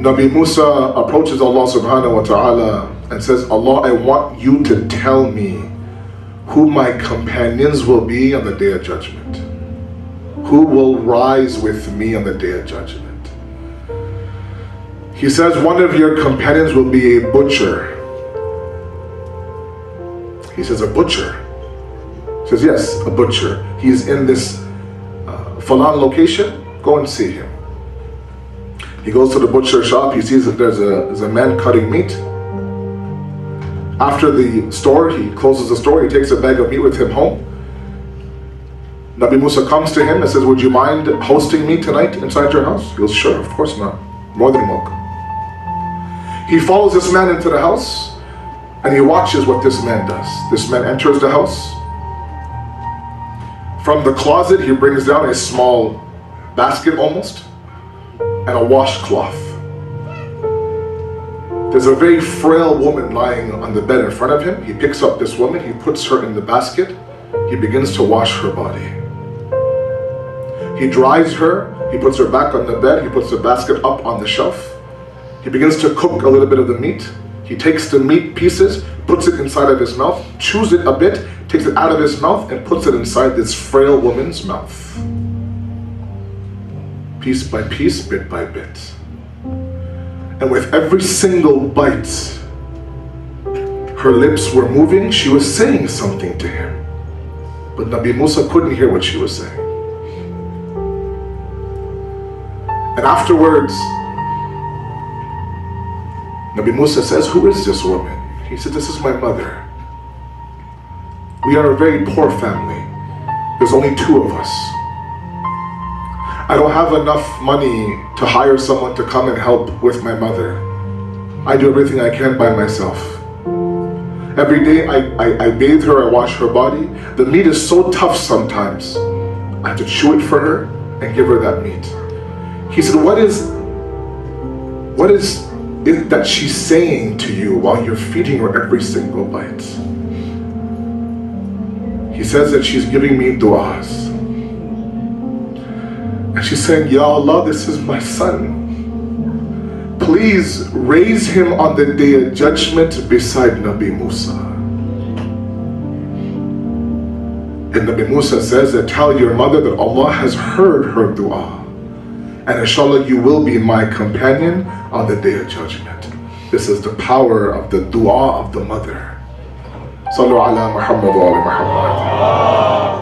Nabi Musa approaches Allah subhanahu wa ta'ala and says, Allah, I want you to tell me who my companions will be on the Day of Judgment. Who will rise with me on the Day of Judgment? He says, one of your companions will be a butcher. He says, a butcher? He says, yes, a butcher. He's in this Falan location. Go and see him. He goes to the butcher shop. He sees that there's a man cutting meat. After the store, he closes the store. He takes a bag of meat with him home. Nabi Musa comes to him and says, would you mind hosting me tonight inside your house? He goes, sure, of course not. More than welcome. He follows this man into the house and he watches what this man does. This man enters the house. From the closet, he brings down a small basket almost and a washcloth. There's a very frail woman lying on the bed in front of him. He picks up this woman, he puts her in the basket. He begins to wash her body. He dries her, he puts her back on the bed, he puts the basket up on the shelf. He begins to cook a little bit of the meat. He takes the meat pieces, puts it inside of his mouth, chews it a bit, takes it out of his mouth and puts it inside this frail woman's mouth. Piece by piece, bit by bit. And with every single bite, her lips were moving, she was saying something to him. But Nabi Musa couldn't hear what she was saying. And afterwards, Nabi Musa says, who is this woman? He said, this is my mother. We are a very poor family. There's only 2 of us. I don't have enough money to hire someone to come and help with my mother. I do everything I can by myself. Every day I bathe her, I wash her body. The meat is so tough sometimes. I have to chew it for her and give her that meat. He said, what is it that she's saying to you while you're feeding her every single bite? He says that she's giving me du'as. And she's saying, Ya Allah, this is my son. Please raise him on the Day of Judgment beside Nabi Musa. And Nabi Musa says that tell your mother that Allah has heard her dua. And inshallah you will be my companion on the Day of Judgment. This is the power of the dua of the mother. Sallu ala Muhammad wa ala Muhammad.